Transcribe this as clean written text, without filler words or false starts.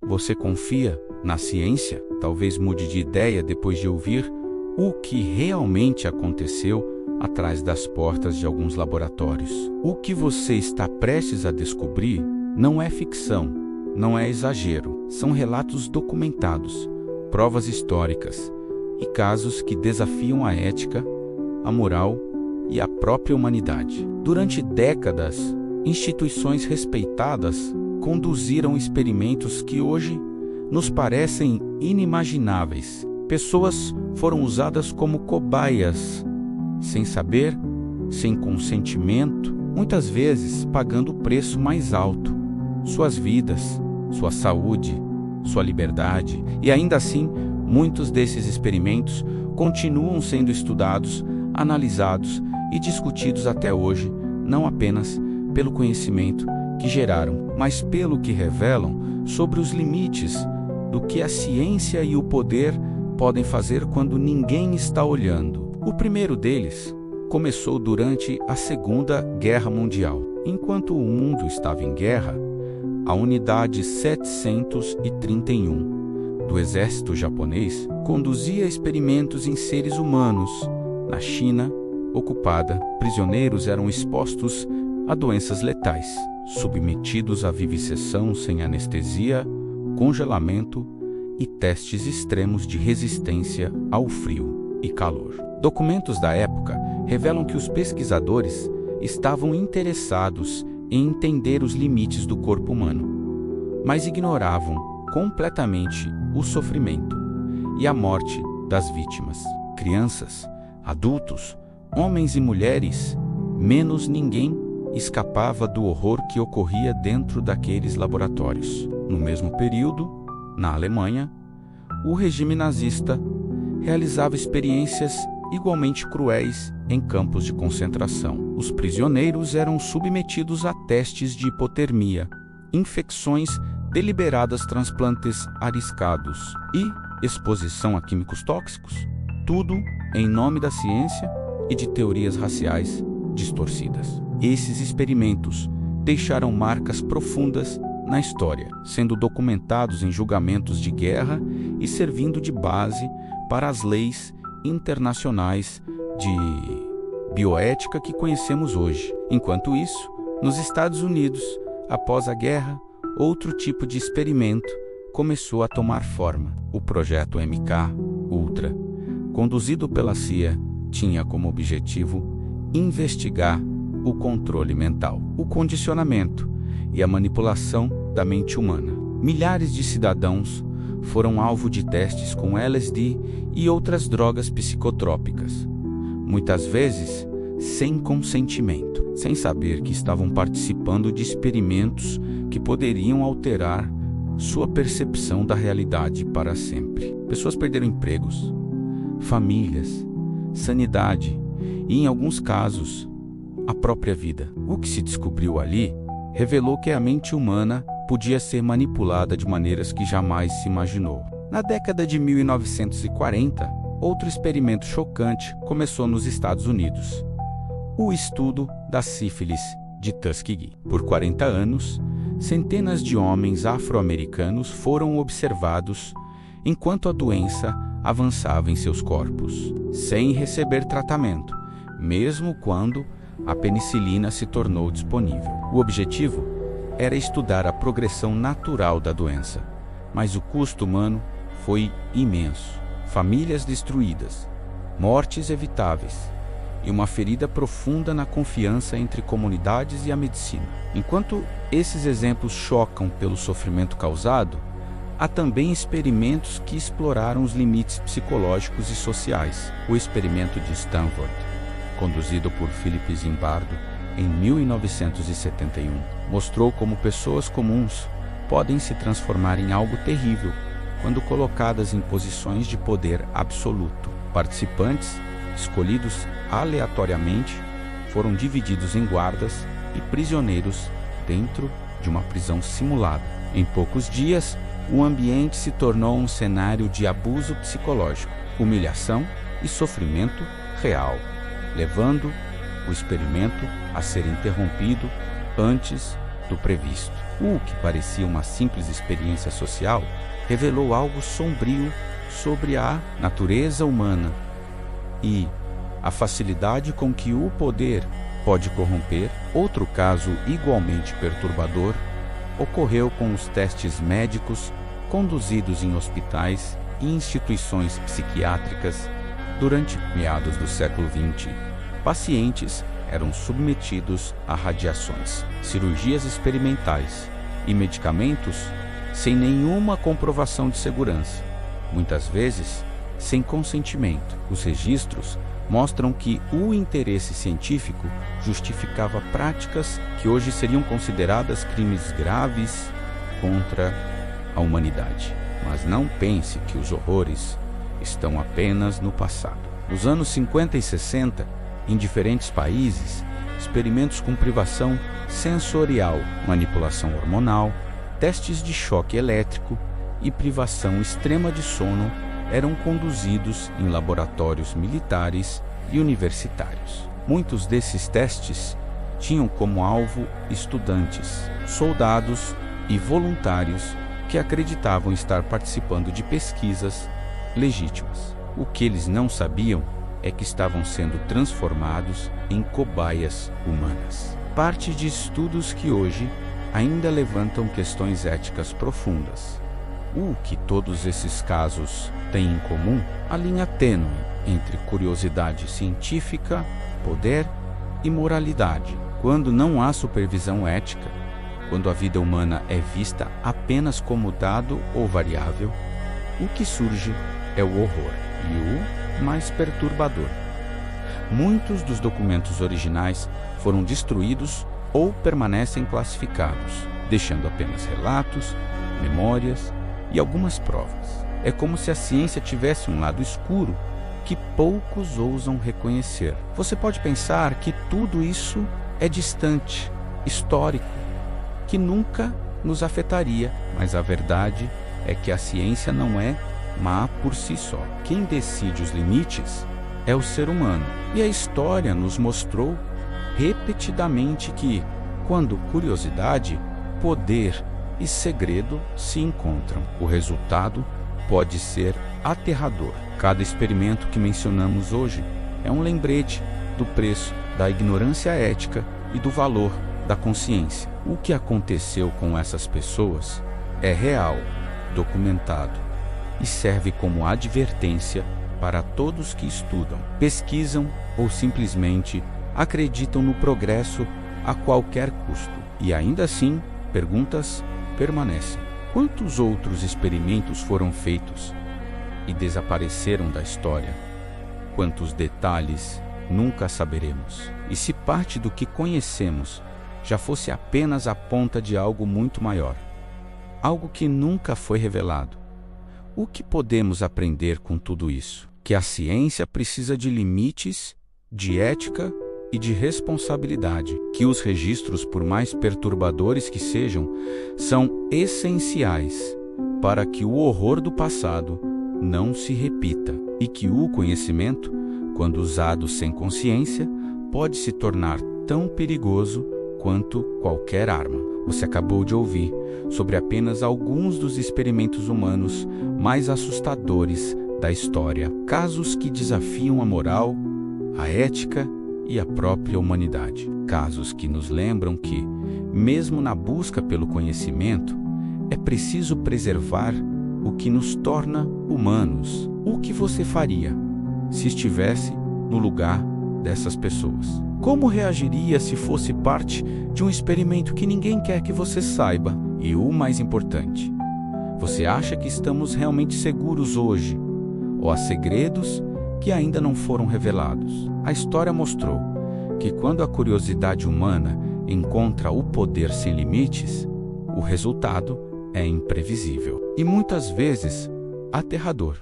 Você confia na ciência? Talvez mude de ideia depois de ouvir o que realmente aconteceu atrás das portas de alguns laboratórios. O que você está prestes a descobrir não é ficção, não é exagero. São relatos documentados, provas históricas e casos que desafiam a ética, a moral e a própria humanidade. Durante décadas, instituições respeitadas conduziram experimentos que hoje nos parecem inimagináveis. Pessoas foram usadas como cobaias, sem saber, sem consentimento, muitas vezes pagando o preço mais alto: suas vidas, sua saúde, sua liberdade. E ainda assim, muitos desses experimentos continuam sendo estudados, analisados e discutidos até hoje, não apenas pelo conhecimento que geraram, mas pelo que revelam sobre os limites do que a ciência e o poder podem fazer quando ninguém está olhando. O primeiro deles começou durante a Segunda Guerra Mundial. Enquanto o mundo estava em guerra, a Unidade 731 do exército japonês conduzia experimentos em seres humanos. Na China ocupada, prisioneiros eram expostos a doenças letais, submetidos à viviseção sem anestesia, congelamento e testes extremos de resistência ao frio e calor. Documentos da época revelam que os pesquisadores estavam interessados em entender os limites do corpo humano, mas ignoravam completamente o sofrimento e a morte das vítimas. Crianças, adultos, homens e mulheres, menos ninguém escapava do horror que ocorria dentro daqueles laboratórios. No mesmo período, na Alemanha, o regime nazista realizava experiências igualmente cruéis em campos de concentração. Os prisioneiros eram submetidos a testes de hipotermia, infecções deliberadas, transplantes arriscados e exposição a químicos tóxicos, tudo em nome da ciência e de teorias raciais distorcidas. Esses experimentos deixaram marcas profundas na história, sendo documentados em julgamentos de guerra e servindo de base para as leis internacionais de bioética que conhecemos hoje. Enquanto isso, nos Estados Unidos, após a guerra, outro tipo de experimento começou a tomar forma. O projeto MK-Ultra, conduzido pela CIA, tinha como objetivo investigar o controle mental, o condicionamento e a manipulação da mente humana. Milhares de cidadãos foram alvo de testes com LSD e outras drogas psicotrópicas, muitas vezes sem consentimento, sem saber que estavam participando de experimentos que poderiam alterar sua percepção da realidade para sempre. Pessoas perderam empregos, famílias, sanidade e, em alguns casos, a própria vida. O que se descobriu ali revelou que a mente humana podia ser manipulada de maneiras que jamais se imaginou. Na década de 1940, outro experimento chocante começou nos Estados Unidos: o estudo da sífilis de Tuskegee. Por 40 anos, centenas de homens afro-americanos foram observados enquanto a doença avançava em seus corpos, sem receber tratamento, mesmo quando a penicilina se tornou disponível. O objetivo era estudar a progressão natural da doença, mas o custo humano foi imenso. Famílias destruídas, mortes evitáveis e uma ferida profunda na confiança entre comunidades e a medicina. Enquanto esses exemplos chocam pelo sofrimento causado, há também experimentos que exploraram os limites psicológicos e sociais. O experimento de Stanford, conduzido por Philip Zimbardo em 1971, mostrou como pessoas comuns podem se transformar em algo terrível quando colocadas em posições de poder absoluto. Participantes, escolhidos aleatoriamente, foram divididos em guardas e prisioneiros dentro de uma prisão simulada. Em poucos dias, o ambiente se tornou um cenário de abuso psicológico, humilhação e sofrimento real, levando o experimento a ser interrompido antes do previsto. O que parecia uma simples experiência social revelou algo sombrio sobre a natureza humana e a facilidade com que o poder pode corromper. Outro caso igualmente perturbador ocorreu com os testes médicos conduzidos em hospitais e instituições psiquiátricas durante meados do século XX. Pacientes eram submetidos a radiações, cirurgias experimentais e medicamentos sem nenhuma comprovação de segurança, muitas vezes sem consentimento. Os registros mostram que o interesse científico justificava práticas que hoje seriam consideradas crimes graves contra a humanidade. Mas não pense que os horrores estão apenas no passado. Nos anos 50 e 60, em diferentes países, experimentos com privação sensorial, manipulação hormonal, testes de choque elétrico e privação extrema de sono eram conduzidos em laboratórios militares e universitários. Muitos desses testes tinham como alvo estudantes, soldados e voluntários que acreditavam estar participando de pesquisas legítimas. O que eles não sabiam é que estavam sendo transformados em cobaias humanas. Parte de estudos que hoje ainda levantam questões éticas profundas. O que todos esses casos têm em comum? A linha tênue entre curiosidade científica, poder e moralidade. Quando não há supervisão ética, quando a vida humana é vista apenas como dado ou variável, o que surge é o horror e o mais perturbador. Muitos dos documentos originais foram destruídos ou permanecem classificados, deixando apenas relatos, memórias e algumas provas. É como se a ciência tivesse um lado escuro que poucos ousam reconhecer. Você pode pensar que tudo isso é distante, histórico, que nunca nos afetaria, mas a verdade é que a ciência não é má por si só. Quem decide os limites é o ser humano. E a história nos mostrou repetidamente que, quando curiosidade, poder e segredo se encontram, o resultado pode ser aterrador. Cada experimento que mencionamos hoje é um lembrete do preço da ignorância ética e do valor da consciência. O que aconteceu com essas pessoas é real, documentado, e serve como advertência para todos que estudam, pesquisam ou simplesmente acreditam no progresso a qualquer custo. E ainda assim, perguntas permanecem. Quantos outros experimentos foram feitos e desapareceram da história? Quantos detalhes nunca saberemos? E se parte do que conhecemos já fosse apenas a ponta de algo muito maior, algo que nunca foi revelado, o que podemos aprender com tudo isso? Que a ciência precisa de limites, de ética e de responsabilidade, que os registros, por mais perturbadores que sejam, são essenciais para que o horror do passado não se repita, e que o conhecimento, quando usado sem consciência, pode se tornar tão perigoso quanto qualquer arma. Você acabou de ouvir sobre apenas alguns dos experimentos humanos mais assustadores da história, casos que desafiam a moral, a ética e a própria humanidade. Casos que nos lembram que, mesmo na busca pelo conhecimento, é preciso preservar o que nos torna humanos. O que você faria se estivesse no lugar dessas pessoas? Como reagiria se fosse parte de um experimento que ninguém quer que você saiba? E o mais importante, você acha que estamos realmente seguros hoje? Ou há segredos que ainda não foram revelados? A história mostrou que quando a curiosidade humana encontra o poder sem limites, o resultado é imprevisível e muitas vezes aterrador.